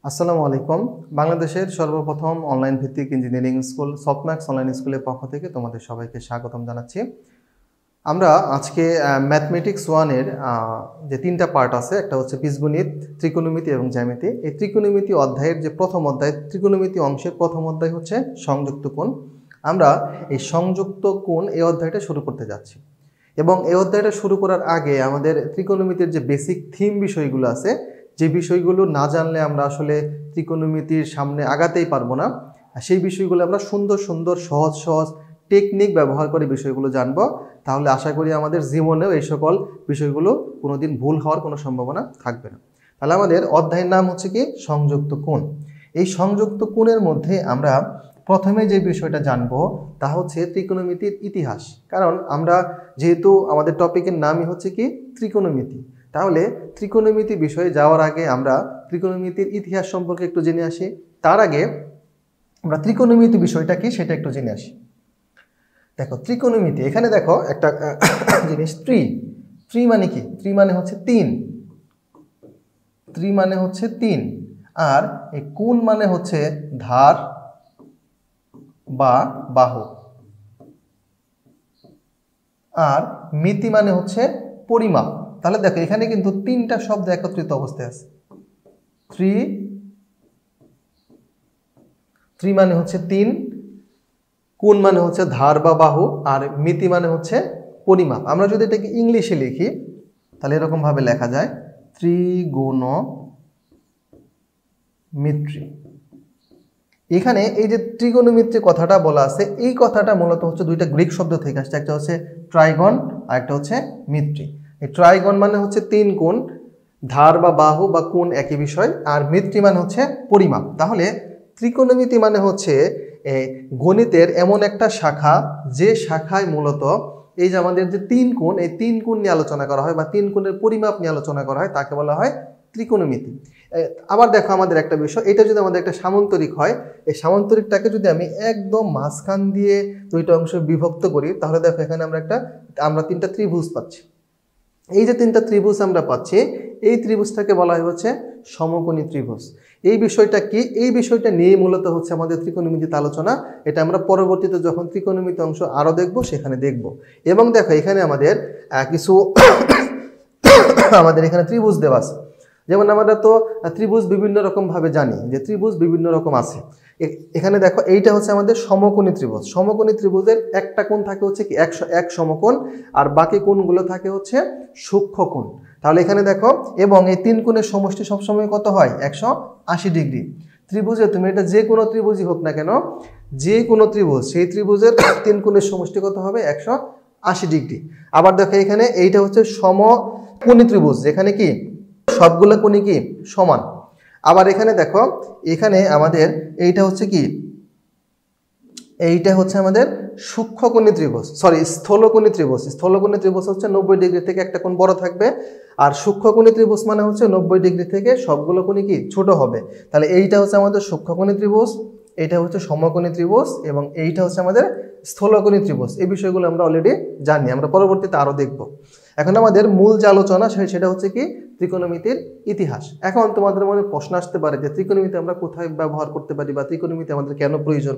আসসালামু আলাইকুম। বাংলাদেশের সর্বপ্রথম অনলাইন ভিত্তিক ইঞ্জিনিয়ারিং স্কুল সফটম্যাক্স অনলাইন স্কুলের পক্ষ থেকে তোমাদের সবাইকে স্বাগতম জানাচ্ছি। আমরা আজকে ম্যাথমেটিক্স 1-এর যে তিনটা পার্ট আছে, একটা হচ্ছে বীজগণিত, ত্রিকোণমিতি এবং জ্যামিতি। এই ত্রিকোণমিতি অধ্যায়ের যে প্রথম অধ্যায়, ত্রিকোণমিতি অংশের প্রথম অধ্যায় হচ্ছে সংযুক্ত কোণ। আমরা এই সংযুক্ত কোণ এই অধ্যায়টা শুরু করতে যাচ্ছি এবং এই অধ্যায়টা শুরু করার আগে আমাদের ত্রিকোণমিতির যে বেসিক থিম বিষয়গুলো আছে, যে বিষয়গুলো না জানলে আমরা আসলে ত্রিকোণমিতির সামনে আগাতেই পারবো না, সেই বিষয়গুলো আমরা সুন্দর সুন্দর সহজ সহজ টেকনিক ব্যবহার করে বিষয়গুলো জানবো। তাহলে আশা করি আমাদের জীবনেও এই সকল বিষয়গুলো কোনোদিন ভুল হওয়ার কোনো সম্ভাবনা থাকবে না। তাহলে আমাদের অধ্যায়ের নাম হচ্ছে কি সংযুক্ত কোণ। এই সংযুক্ত কোণের মধ্যে আমরা প্রথমে যে বিষয়টা জানবো তা হচ্ছে ত্রিকোণমিতির ইতিহাস। কারণ আমরা যেহেতু আমাদের টপিকের নামই হচ্ছে কি ত্রিকোণমিতি, তাহলে ত্রিকোণমিতি বিষয়ে যাওয়ার আগে আমরা ত্রিকোণমিতির ইতিহাস সম্পর্কে একটু জেনে আসি। তার আগে আমরা ত্রিকোণমিতি বিষয়টা কি সেটা একটু জেনে আসি। দেখো ত্রিকোণমিতি, এখানে দেখো একটা জিনিস, ত্রি মানে কি? ত্রি মানে হচ্ছে তিন, ত্রি মানে হচ্ছে তিন, আর এই কোণ মানে হচ্ছে ধার বা বাহু, আর মিতি মানে হচ্ছে পরিমাপ। তাহলে দেখো এখানে কিন্তু তিনটা শব্দ একত্রিত অবস্থায় আছে। ত্রি মানে হচ্ছে তিন, কোণ মানে হচ্ছে ধার বা বাহু, আর মিতি মানে হচ্ছে পরিমাপ। আমরা যদি এটাকে ইংলিশে লিখি তাহলে এরকম ভাবে লেখা যায় ত্রিগুণমিত্রি। এখানে এই যে ত্রিগুণমিত্রি কথাটা বলা আছে, এই কথাটা মূলত হচ্ছে দুইটা গ্রিক শব্দ থেকে আসছে। একটা হচ্ছে ট্রাইগন আর একটা হচ্ছে মিত্রি। এই ট্রাইগন মানে হচ্ছে তিন কোণ, ধার বা বাহু বা কোণ একই বিষয়, আর মিত্রি মানে হচ্ছে পরিমাপ। তাহলে ত্রিকোণমিতি মানে হচ্ছে গণিতের এমন একটা শাখা, যে শাখায় মূলত এই যে আমাদের যে তিন কোণ, এই তিন কোণ নিয়ে আলোচনা করা হয় বা তিন কোণের পরিমাপ নিয়ে আলোচনা করা হয়, তাকে বলা হয় ত্রিকোণমিতি। আবার দেখো আমাদের একটা বিষয়, এটা যদি আমাদের একটা সামান্তরিক হয়, এই সামান্তরিকটাকে যদি আমি একদম মাঝখান দিয়ে দুইটা অংশ বিভক্ত করি, তাহলে দেখো এখানে আমরা তিনটা ত্রিভুজ পাচ্ছি। এই যে তিনটা ত্রিভুজ আমরা পাচ্ছি, এই ত্রিভুজটাকে বলা হয় হচ্ছে সমকোণী ত্রিভুজ। এই বিষয়টা কি? এই বিষয়টা নিয়ে মূলত হচ্ছে আমাদের ত্রিকোণমিতিতে আলোচনা। এটা আমরা পরবর্তীতে যখন ত্রিকোণমিতি অংশ আরো দেখব সেখানে দেখব। এবং দেখো এখানে আমাদের কিছু আমাদের এখানে ত্রিভুজ দেওয়া আছে। যেমন আমরা তো ত্রিভুজ বিভিন্ন রকম ভাবে জানি যে ত্রিভুজ বিভিন্ন রকম আছে। এখানে দেখো এইটা হচ্ছে আমাদের সমকোণী ত্রিভুজ। সমকোণী ত্রিভুজের একটা কোণ থাকে হচ্ছে কি 101 সমকোণ, আর বাকি কোণগুলো থাকে হচ্ছে সূক্ষ্ম কোণ। তাহলে এখানে দেখো, এবং এই তিন কোণের সমষ্টি সবসময় কত হয়? 180 ডিগ্রি। ত্রিভুজে তুমি এটা যে কোনো ত্রিভুজই হোক না কেন, যে কোনো ত্রিভুজ, সেই ত্রিভুজের তিন কোণের সমষ্টি কত হবে? 180 ডিগ্রি। আবার দেখো এখানে এইটা হচ্ছে সমকোণী ত্রিভুজ, যেখানে কি সবগুলো কোণই কি সমান। আবার এখানে দেখো, এখানে আমাদের এইটা হচ্ছে কি, এইটা হচ্ছে আমাদের সূক্ষ্মকোণী ত্রিভুজ, স্থলকোণী ত্রিভুজ। স্থলকোণী ত্রিভুজ হচ্ছে 90 ডিগ্রি থেকে একটা কোণ বড় থাকবে, আর সূক্ষ্মকোণী ত্রিভুজ মানে হচ্ছে 90 ডিগ্রি থেকে সবগুলো কোণই কি ছোট হবে। তাহলে এইটা হচ্ছে আমাদের সূক্ষ্মকোণী ত্রিভুজ, এইটা হচ্ছে সমকোণী ত্রিভুজ, এবং এইটা হচ্ছে আমাদের স্থলকোণী ত্রিভুজ। এই বিষয়গুলো আমরা অলরেডি জানি, আমরা পরবর্তীতে আরো দেখব। এখন আমাদের মূল যে আলোচনা সেটা হচ্ছে কি ত্রিকোণমিতির ইতিহাস। এখন তোমাদের মনে প্রশ্ন আসতে পারে যে ত্রিকোণমিতি আমরা কোথায় ব্যবহার করতে পারি বা ত্রিকোণমিতি আমাদের কেন প্রয়োজন?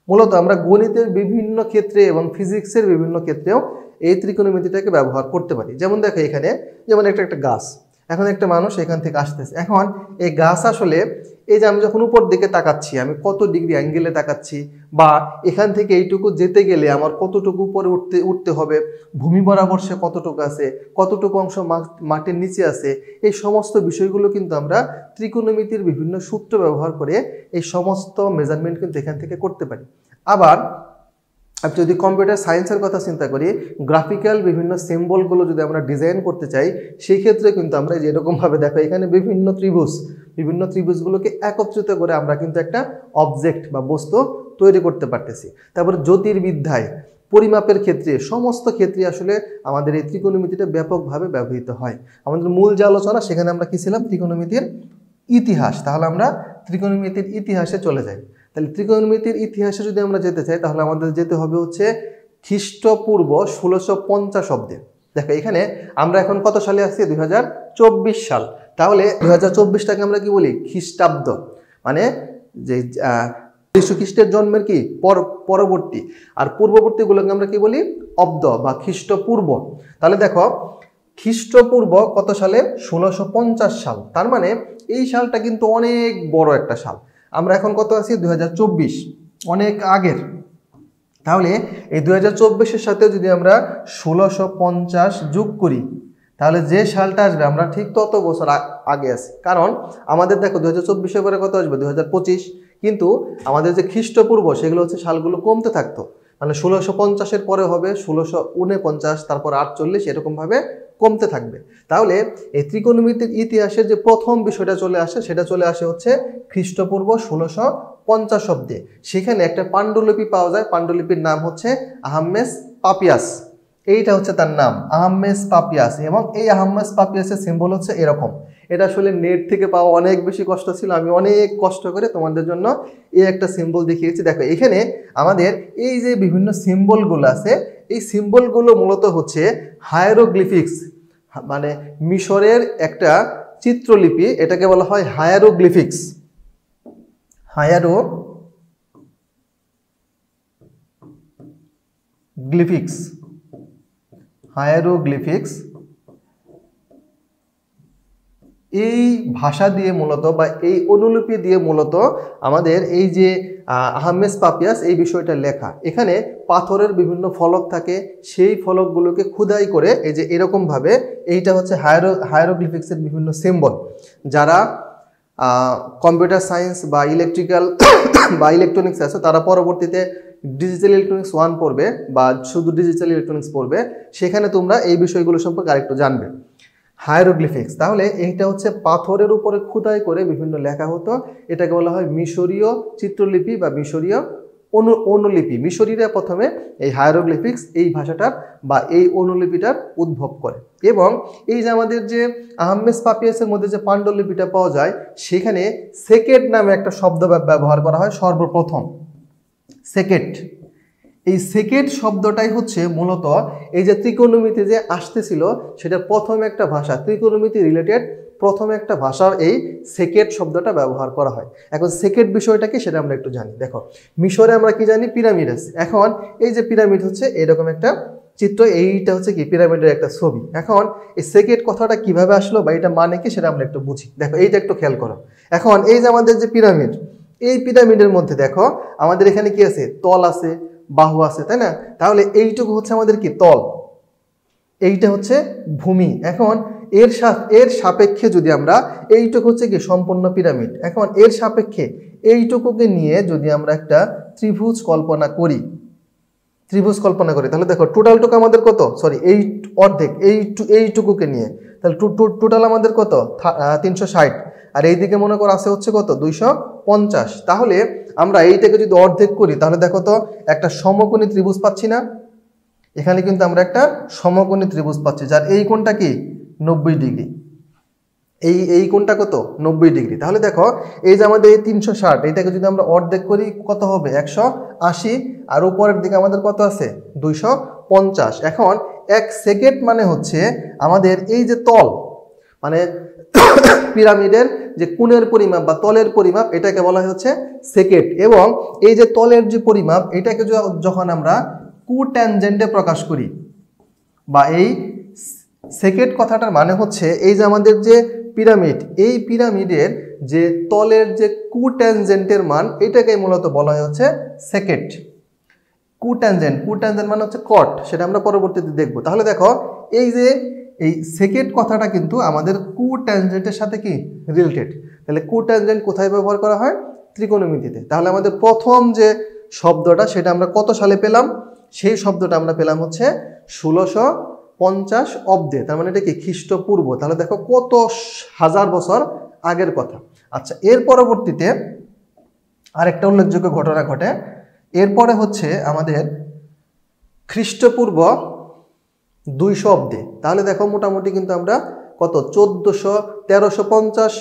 মূলত আমরা গণিতের বিভিন্ন ক্ষেত্রে এবং ফিজিক্সের বিভিন্ন ক্ষেত্রেও এই ত্রিকোণমিতিটাকে ব্যবহার করতে পারি। যেমন দেখো এখানে, যেমন একটা গাছ, এখন একটা মানুষ এখান থেকে আসতেছে। এখন এই গাছ আসলে, এই যে আমি যখন উপর দিকে তাকাচ্ছি, আমি কত ডিগ্রি অ্যাঙ্গেলে তাকাচ্ছি, বা এখান থেকে এইটুকু যেতে গেলে আমার কতটুকু উপরে উঠতে হবে, ভূমি বরাবর সে কতটুকু আছে, কতটুকু অংশ মাটির নিচে আছে, এই সমস্ত বিষয়গুলো কিন্তু আমরা ত্রিকোণমিতির বিভিন্ন সূত্র ব্যবহার করে এই সমস্ত মেজারমেন্ট কিন্তু এখান থেকে করতে পারি। আবার আমি যদি কম্পিউটার সায়েন্সের কথা চিন্তা করি, গ্রাফিক্যাল বিভিন্ন সিম্বলগুলো যদি আমরা ডিজাইন করতে চাই, সেই ক্ষেত্রে কিন্তু আমরা যেরকমভাবে দেখো এখানে বিভিন্ন ত্রিভুজগুলোকে একত্রিত করে আমরা কিন্তু একটা অবজেক্ট বা বস্তু তৈরি করতে পারতেছি। তারপর জ্যোতির্বিদ্যায়, পরিমাপের ক্ষেত্রে, সমস্ত ক্ষেত্রে আসলে আমাদের এই ত্রিকোণমিতিটা ব্যাপকভাবে ব্যবহৃত হয়। আমাদের মূল যে আলোচনা সেখানে আমরা কি ছিলাম? ত্রিকোণমিতির ইতিহাস। তাহলে আমরা ত্রিকোণমিতির ইতিহাসে চলে যাই। তাহলে ত্রিকোণমিতির ইতিহাসে যদি আমরা যেতে চাই, তাহলে আমাদের যেতে হবে হচ্ছে খ্রিস্টপূর্ব 1650 অব্দে। দেখো এখানে আমরা এখন কত সালে আছি? 2024 সাল। তাহলে 2024টাকে আমরা কি বলি খ্রিস্টাব্দ, মানে যে যীশু খ্রিস্টের জন্মের কি পরবর্তী, আর পূর্ববর্তীগুলোকে আমরা কি বলি অব্দ বা খ্রিস্টপূর্ব। তাহলে দেখো খ্রিস্টপূর্ব কত সালে 1650 সাল, তার মানে এই সালটা কিন্তু অনেক বড় একটা সাল। আমরা এখন কত আছি 2024, অনেক আগের। তাহলে এই 2024-এর সাথে যদি আমরা 1650 যোগ করি তাহলে যে সালটা আসবে আমরা ঠিক তত বছর আগে আছি। কারণ আমাদের দেখো 2024-এর পরে কত আসবে 2025, কিন্তু আমাদের যে খ্রিস্টপূর্ব সেগুলো হচ্ছে সালগুলো কমতে থাকতো, মানে 1650-এর পরে হবে 1649, তারপর 48, এরকমভাবে কমতে থাকবে। তাহলে এই ত্রিকোণমিতির ইতিহাসের যে প্রথম বিষয়টা চলে আসে সেটা চলে আসে হচ্ছে খ্রিস্টপূর্ব 1650 অব্দে। সেখানে একটা পাণ্ডুলিপি পাওয়া যায়, পাণ্ডুলিপির নাম হচ্ছে আহাম্মেস পাপিয়াস, এইটা হচ্ছে তার নাম আহাম্মেস পাপিয়াস। এবং এই আহাম্মেস পাপিয়াসের সিম্বল হচ্ছে এরকম। এটা আসলে নেট থেকে পাওয়া অনেক বেশি কষ্ট ছিল, আমি অনেক কষ্ট করে তোমাদের জন্য এই একটা সিম্বল দেখিয়েছি। দেখো এখানে আমাদের এই যে বিভিন্ন সিম্বলগুলো আছে, এই সিম্বলগুলো মূলত হচ্ছে হায়ারোগ্লিফিক্স, মানে মিশরের একটা চিত্রলিপি, এটাকে বলা হয় হায়ারোগ্লিফিক্স। হায়ারোগ্লিফিক্স এই ভাষা দিয়ে মূলত বা এই অনুলিপি দিয়ে মূলত আমাদের এই যে আহাম্মেস পাপিয়াস এই বিষয়টা লেখা। এখানে পাথরের বিভিন্ন ফলক থাকে, সেই ফলকগুলোকে খোদাই করে এই যে এরকম ভাবে, এইটা হচ্ছে হায়ারোগ্লিফিক্সের বিভিন্ন সিম্বল। যারা কম্পিউটার সায়েন্স বা ইলেকট্রিক্যাল বা ইলেকট্রনিক্স আছে তারা পরবর্তীতে ডিজিটাল ইলেকট্রনিক্স 1 পড়বে বা শুধু ডিজিটাল ইলেকট্রনিক্স পড়বে, সেখানে তোমরা এই বিষয়গুলো সম্পর্কে আরেকটু জানবে। হায়ারোগ্লিফিক্স, তাহলে এইটা হচ্ছে পাথরের উপরে খোদাই করে বিভিন্ন লেখা হতো, এটাকে বলা হয় মিশরীয় চিত্রলিপি বা মিশরীয় অনুলিপি। মিশরীরা প্রথমে এই হায়ারোগ্লিফিক্স এই ভাষাটার বা এই অনুলিপিটার উদ্ভব করে। এবং এই যে আমাদের যে আহাম্মেস পাপিয়াসের মধ্যে যে পাণ্ডুলিপিটা পাওয়া যায় সেখানে সেকেট নামে একটা শব্দ ব্যবহার করা হয় সর্বপ্রথম, সেকেট। এই সেকেট শব্দটাই হচ্ছে মূলত এই যে ত্রিকোণমিতি যে আসতেছিল সেটা প্রথম একটা ভাষা, ত্রিকোণমিতি রিলেটেড প্রথম একটা ভাষা এই সেকেট শব্দটা ব্যবহার করা হয়। এখন সেকেট বিষয়টা কি সেটা আমরা একটু জানি। দেখো মিশরে আমরা কি জানি পিরামিড আছে, এখন এই যে পিরামিড হচ্ছে এরকম একটা চিত্র, এইটা হচ্ছে কি পিরামিডের একটা ছবি। এখন এই সেকেট কথাটা কিভাবে আসলো বা এটা মানে কি সেটা আমরা একটু বুঝি। দেখো এইটা একটু খেয়াল করো। এখন এই যে আমাদের যে পিরামিড, এই পিরামিডের মধ্যে দেখো আমাদের এখানে কি আছে, তল আছে, বাহু আছে, তাই না? তাহলে এইটুকু হচ্ছে আমাদের কি তল, এইটা হচ্ছে ভূমি। এখন এর সাপেক্ষে যদি আমরা এইটুকু হচ্ছে কি সম্পূর্ণ পিরামিড, এখন এর সাপেক্ষে এইটুকুকে নিয়ে যদি আমরা একটা ত্রিভুজ কল্পনা করি তাহলে দেখো টোটালটুকু আমাদের কত, সরি এই অর্ধেক এইটুকুকে নিয়ে তাহলে টোটাল আমাদের কত 360, আর এইদিকে মনে করো আছে হচ্ছে কত 250। তাহলে আমরা এইটাকে যদি অর্ধেক করি তাহলে দেখো তো একটা সমকোণী ত্রিভুজ পাচ্ছি না? এখানে কিন্তু আমরা একটা সমকোণী ত্রিভুজ পাচ্ছি যার এই কোণটা কি 90 ডিগ্রি, এই কোণটা কত 90 ডিগ্রি। তাহলে দেখো এই যে আমাদের এই 360, এইটাকে যদি আমরা অর্ধেক করি কত হবে 180, আর উপরের দিকে আমাদের কত আছে 250। এখন এক সেকেন্ড মানে হচ্ছে আমাদের এই যে তল, মানে পিরামিডের যে কোণের পরিমাপ বা তলের পরিমাপ, এটাকে বলা হচ্ছে সেকেন্ড। এবং এই যে তলের যে পরিমাপ এটাকে যখন আমরা কোট্যানজেন্টে প্রকাশ করি, বা এই সেকেন্ড কথাটার মানে হচ্ছে এই যে আমাদের যে পিরামিড, এই পিরামিডের যে তলের যে কোট্যানজেন্টের মান, এটাকে মূলত বলা হচ্ছে সেকেন্ড। কোট্যানজেন্ট মানে হচ্ছে কট, সেটা আমরা পরবর্তীতে দেখব। তাহলে দেখো এই যে এই সেকেন্ড কথাটা কিন্তু আমাদের কোট্যানজেন্টের সাথে কি রিলেটেড। তাহলে কোট্যানজেন্ট কোথায় ব্যবহার করা হয়? ত্রিকোণমিতিতে। তাহলে আমাদের প্রথম যে শব্দটা সেটা আমরা কত সালে পেলাম? সেই শব্দটা আমরা পেলাম হচ্ছে 1650 অব্দে, তার মানে এটা কি খ্রিস্টপূর্ব। তাহলে দেখো কত হাজার বছর আগের কথা। আচ্ছা, এর পরবর্তীতে আরেকটা উল্লেখযোগ্য ঘটনা ঘটে। এরপরে হচ্ছে আমাদের খ্রিস্টপূর্ব 200 অব্দে। তাহলে দেখো মোটামুটি কিন্তু আমরা কত 1350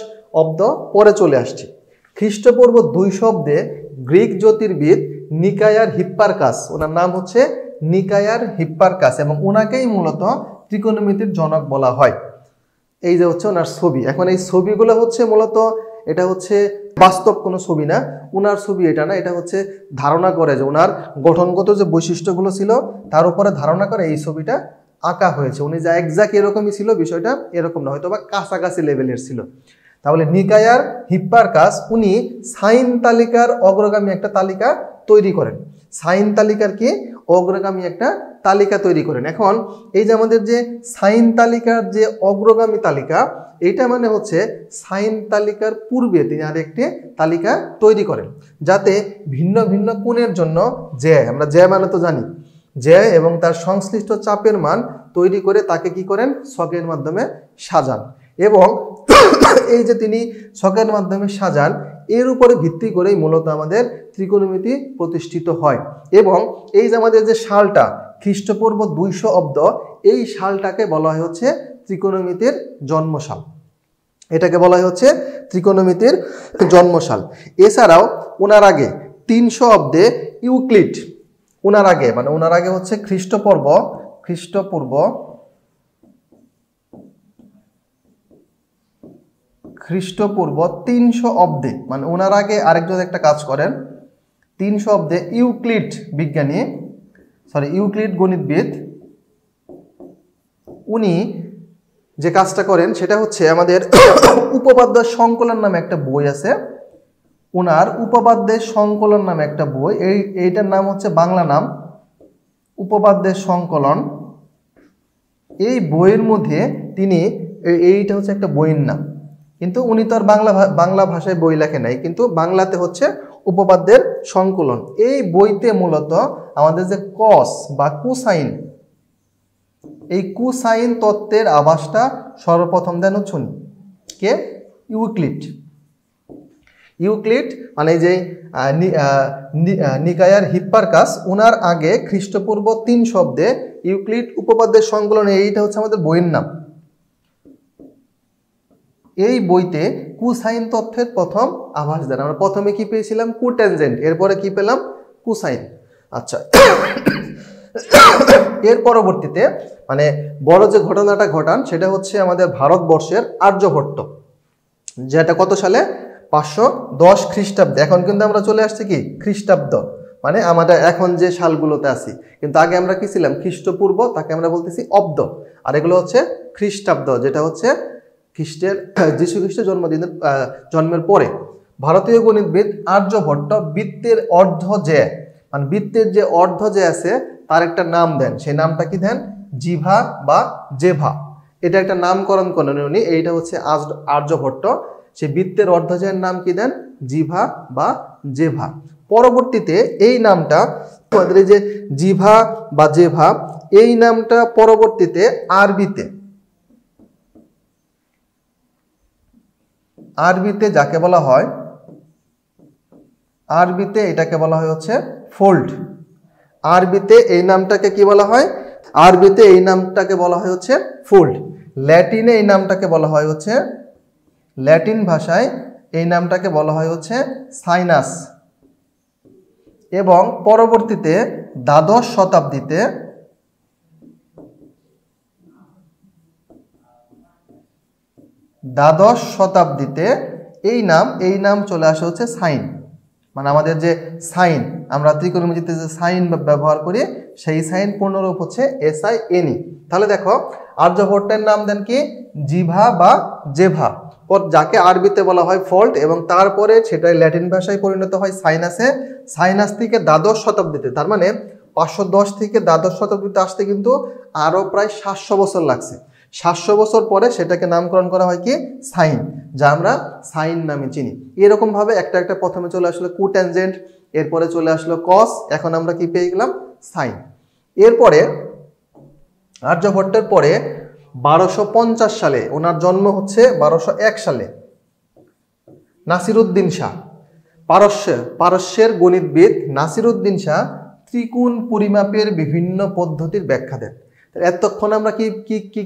অব্দ পরে চলে আসছি। খ্রিস্টপূর্ব 200 অব্দে গ্রিক জ্যোতির্বিদ নিকায়ার হিপ্পারকাস, ওনার নাম হচ্ছে নিকায়ার হিপ্পারকাস, এবং ওনাকেই মূলত ত্রিকোণমিতির জনক বলা হয়। এই যে হচ্ছে ওনার ছবি। এখন এই ছবিগুলো হচ্ছে মূলত এটা হচ্ছে বাস্তব কোনো ছবি না, ওনার ছবি এটা না, এটা হচ্ছে ধারণা করে যে ওনার গঠনগত যে বৈশিষ্ট্যগুলো ছিল তার উপরে ধারণা করে এই ছবিটা আঁকা হয়েছে। উনি যা একজাক্ট এরকমই ছিল বিষয়টা এরকম না, হয়তো বা কাছাকাছি লেভেলের ছিল। তাহলে নিকায়ার হিপ্পারকাস উনি সাইন তালিকার অগ্রগামী একটা তালিকা তৈরি করেন। সাইন তালিকার কি অগ্রগামী একটা তালিকা তৈরি করেন। এখন এই যে আমাদের যে সাইন তালিকার যে অগ্রগামী তালিকা, এইটা মানে হচ্ছে সাইন তালিকার পূর্বে তিনি আরেকটি তালিকা তৈরি করেন, যাতে ভিন্ন ভিন্ন কোণের জন্য জ্যা, আমরা জ্যা মানে তো জানি, জ্যা এবং তার সংশ্লিষ্ট চাপের মান তৈরি করে তাকে কি করেন ছকের মাধ্যমে সাজান। এবং এই যে তিনি ছকের মাধ্যমে সাজান, এর উপরে ভিত্তি করেই মূলত আমাদের ত্রিকোণমিতি প্রতিষ্ঠিত হয়। এবং এই যে আমাদের যে সালটা খ্রিস্টপূর্ব 200 অব্দ, এই সালটাকে বলা হয় হচ্ছে ত্রিকোণমিতির জন্মসাল। এটাকে বলা হয় হচ্ছে ত্রিকোণমিতির জন্মসাল। এছাড়াও ওনার আগে 300 অব্দে ইউক্লিড, ওনার আগে মানে ওনার আগে হচ্ছে খ্রিস্টপূর্ব 300 অব্দে, মানে ওনার আগে আরেকজন একটা কাজ করেন 300 অব্দে ইউক্লিড বিজ্ঞানী, ইউক্লিড গণিতবিদ, উনি যে কাজটা করেন সেটা হচ্ছে আমাদের উপপাদ্য সংকলন নামে একটা বই আছে, ওনার উপপাদ্যের সংকলন নামে একটা বই, এইটার নাম হচ্ছে বাংলা নাম উপপাদ্যের সংকলন। এই বইয়ের মধ্যে তিনি এইটা হচ্ছে একটা বইয়ের নাম, কিন্তু উনি তো আর বাংলা ভাষায় বই লেখে নাই, কিন্তু বাংলাতে হচ্ছে উপপাদ্যের সংকলন। এই বইতে মূলত আমাদের যে কস বা কোসাইন, এই কোসাইন তত্ত্বের আভাসটা সর্বপ্রথম দেন হচ্ছে কে ইউক্লিড। ইউক্লিড মানে যে নিকায়ার হিপ্পারকাস, ওনার আগে খ্রিস্টপূর্ব 300 অব্দে ইউক্লিড উপপাদ্যের সংকলন, এইটা হচ্ছে আমাদের বইয়ের নাম। এই বইতে কোসাইন তথ্যের প্রথম আভাস দেন। আমরা প্রথমে কি পেয়েছিলাম কোট্যানজেন্ট, এরপরে কি পেলাম কোসাইন। আচ্ছা, এর পরবর্তীতে মানে বড় যে ঘটনাটা ঘটান সেটা হচ্ছে আমাদের ভারতবর্ষের আর্যভট্ট, যেটা কত সালে 510 খ্রিস্টাব্দে। এখন কিন্তু আমরা চলে আসছি কি খ্রিস্টাব্দ, মানে আমাদের এখন যে সালগুলোতে আছি, কিন্তু আগে আমরা কি ছিলাম খ্রিস্টপূর্ব, তাকে আমরা বলতেছি অব্দ, আর এগুলো হচ্ছে খ্রিস্টাব্দ, যেটা হচ্ছে যীশু খ্রিস্টের জন্মের পরে। ভারতীয় গণিতবিদ আর্যভট্ট বৃত্তের অর্ধ যে, মানে বৃত্তের যে অর্ধ যে আছে তার একটা নাম দেন, সেই নামটা কি দেন জিভা বা জেভা। এটা একটা নামকরণ করেন উনি, এইটা হচ্ছে আর্যভট্ট। সেই বৃত্তের অর্ধজয়ের নাম কি দেন জিভা বা জেভা। পরবর্তীতে এই নামটা আমাদের এই যে জিভা বা জেভা, এই নামটা পরবর্তীতে আরবিতে যাকে বলা হয়, আরবিতে এটাকে বলা হয় হচ্ছে ফোল্ড। আরবিতে এই নামটাকে কি বলা হয়, আরবিতে এই নামটাকে বলা হয় হচ্ছে ফোল্ড। ল্যাটিনে এই নামটাকে বলা হয় হচ্ছে, ল্যাটিন ভাষায় এই নামটাকে বলা হয় হচ্ছে সাইনাস। এবং পরবর্তীতে দ্বাদশ শতাব্দীতে এই নাম চলে আসে হচ্ছে সাইন, মানে আমাদের যে সাইন, আমরা ত্রিকোণমিতিতে যে সাইন ব্যবহার করি সেই সাইন পূর্ণরূপ হচ্ছে SINE। তাহলে দেখো আর্যভট্টের নাম দেন কি জিভা বা জেভা, যাকে আরবিতে বলা হয় ফল্ট, এবং তারপরে সেটাই ল্যাটিন ভাষায় পরিণত হয় সাইনাসে। সাইনাস থেকে দ্বাদশ শতাব্দীতে, তার মানে 510 থেকে দ্বাদশ শতাব্দীতে আসতে কিন্তু আরও প্রায় 700 বছর লাগছে। 700 বছর পরে সেটাকে নামকরণ করা হয় কি সাইন, যা আমরা সাইন নামে চিনি। এরকমভাবে একটা একটা প্রথমে চলে আসলো কোট্যানজেন্ট, এরপরে চলে আসলো কস, এখন আমরা কি পেয়ে গেলাম সাইন। এরপরে আর্যভট্টের পরে 1250 সালে, ওনার জন্ম হচ্ছে 1201 সালে, নাসিরউদ্দিন শাহ, পারস্যের গণিতবিদ নাসিরউদ্দিন শাহ ত্রিকোণ পরিমাপের বিভিন্ন পদ্ধতির ব্যাখ্যা দেন। এতক্ষণ আমরা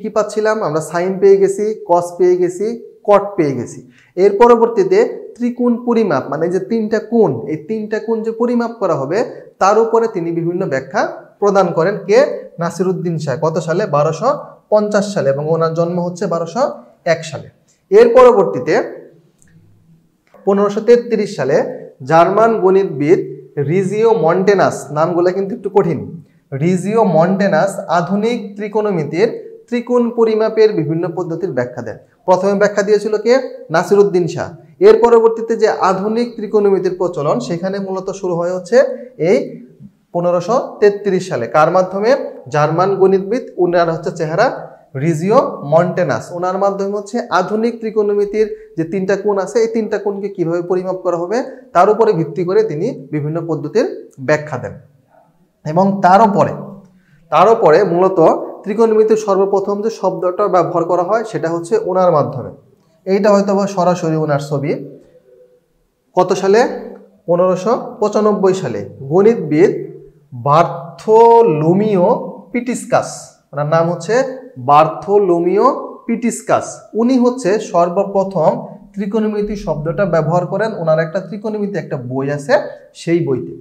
কি পাচ্ছিলাম, আমরা সাইন পেয়ে গেছি, কস পেয়ে গেছি, কট পেয়ে গেছি। এর পরবর্তীতে ত্রিকোণ পরিমাপ, মানে যে 3টা কোণ, এই 3টা কোণ যে পরিমাপ করা হবে তার উপরে তিনি বিভিন্ন ব্যাখ্যা প্রদান করেন। কে? নাসিরউদ্দিন শাহ। কত সালে? 1250 সালে, এবং ওনার জন্ম হচ্ছে সালে। এর পরবর্তীতে 1533 সালে জার্মান গণিতবিদ রিজিও মন্টেনাস, নামগুলো কিন্তু একটু কঠিন, রিজিও মন্টেনাস আধুনিক ত্রিকোণমিতির ত্রিকোণ পরিমাপের বিভিন্ন পদ্ধতির ব্যাখ্যা দেন। প্রথমে ব্যাখ্যা দিয়েছিল কে? নাসিরউদ্দিন শাহ। এর পরবর্তীতে যে আধুনিক ত্রিকোণমিতির প্রচলন সেখানে মূলত শুরু হয়ে হচ্ছে এই 1533 সালে। কার মাধ্যমে? জার্মান গণিতবিদ, উনার হচ্ছে চেহারা রিজিও মন্টেনাস, ওনার মাধ্যমে হচ্ছে আধুনিক ত্রিকোণমিতির যে তিনটা কোণ আছে এই তিনটা কোণকে কিভাবে পরিমাপ করা হবে তার উপরে ভিত্তি করে তিনি বিভিন্ন পদ্ধতির ব্যাখ্যা দেন। এবং তারও পরে মূলত ত্রিকোণমিতির সর্বপ্রথম যে শব্দটা ব্যবহার করা হয় সেটা হচ্ছে ওনার মাধ্যমে। এইটা হয়তো বা সরাসরি ওনার ছবি। কত সালে? 1595 সালে গণিতবিদ বার্থোলোমিও পিটিসকাস, ওনার নাম হচ্ছে বার্থোলোমিও পিটিসকাস, উনি হচ্ছে সর্বপ্রথম ত্রিকোণমিতি শব্দটা ব্যবহার করেন। ওনার একটা ত্রিকোণমিতি একটা বই আছে, সেই বইতে।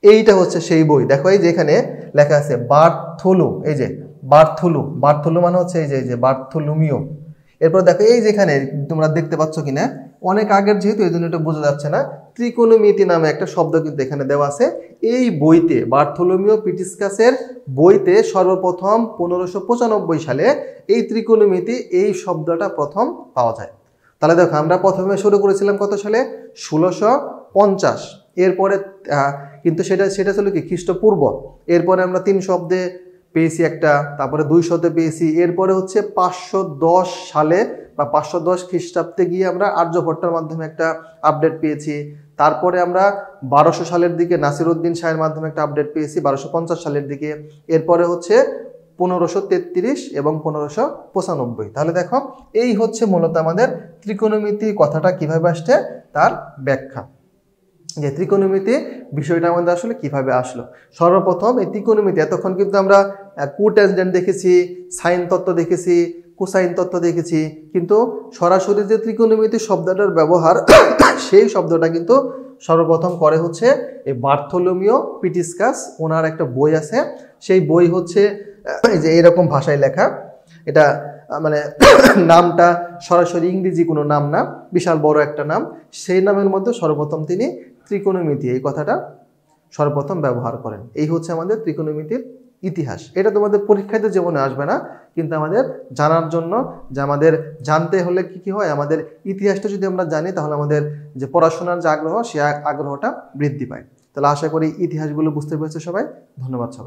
এইটা হচ্ছে সেই বই। দেখো এই যে এখানে লেখা আছে বার্থোলো, এই যে বার্থোলো মানে হচ্ছে এই যে বার্থোলোমিও। এরপর দেখো এই যেখানে তোমরা দেখতে পাচ্ছ কিনা, অনেক আগের যেহেতু এই জন্য এটা বোঝা যাচ্ছে না, ত্রিকোণমিতি নামে একটা শব্দ কিন্তু এখানে দেওয়া আছে। এই বইতে বার্থোলোমিও পিটিসকাসের বইতে সর্বপ্রথম 1595 সালে এই ত্রিকোণমিতি এই শব্দটা প্রথম পাওয়া যায়। তাহলে দেখো আমরা প্রথমে শুরু করেছিলাম কত সালে? 1650। এরপরে কিন্তু সেটা ছিল কি খ্রিস্টপূর্ব। এরপরে আমরা 3 শব্দে পেয়েছি একটা, তারপরে 200-তে পেয়েছি। এরপরে হচ্ছে 510 সালে বা 510 খ্রিস্টাব্দে গিয়ে আমরা আর্যভট্টের মাধ্যমে একটা আপডেট পেয়েছি। তারপরে আমরা 1200 সালের দিকে নাসিরউদ্দিন শাহের মাধ্যমে একটা আপডেট পেয়েছি 1250 সালের দিকে। এরপরে হচ্ছে 1533 এবং 1595। তাহলে দেখো এই হচ্ছে মূলত আমাদের ত্রিকোণমিতি কথাটা কিভাবে আসছে তার ব্যাখ্যা, যে ত্রিকোণমিতি বিষয়টা আমাদের আসলে কিভাবে আসলো। সর্বপ্রথম এই ত্রিকোণমিতি, এতক্ষণ কিন্তু আমরা কোট্যানজেন্ট দেখেছি, সাইন তত্ত্ব দেখেছি, কোসাইন তত্ত্ব দেখেছি, কিন্তু সরাসরি যে ত্রিকোণমিতি শব্দটার ব্যবহার সেই শব্দটা কিন্তু সর্বপ্রথম করে হচ্ছে এই বার্থোলোমিও পিটিসকাস। ওনার একটা বই আছে, সেই বই হচ্ছে এই যে এরকম ভাষায় লেখা। এটা মানে নামটা সরাসরি ইংরেজি কোনো নাম না, বিশাল বড় একটা নাম। সেই নামের মধ্যে সর্বপ্রথম তিনি ত্রিকোণমিতি এই কথাটা সর্বপ্রথম ব্যবহার করেন। এই হচ্ছে আমাদের ত্রিকোণমিতির ইতিহাস। এটা তোমাদের পরীক্ষাতে জীবনে আসবে না, কিন্তু আমাদের জানার জন্য, যে আমাদের জানতে হলে কি হয়, আমাদের ইতিহাসটা যদি আমরা জানি তাহলে আমাদের যে পড়াশোনার যে আগ্রহ, সে আগ্রহটা বৃদ্ধি পায়। তাহলে আশা করি ইতিহাসগুলো বুঝতে পেরেছে সবাই। ধন্যবাদ সবাই।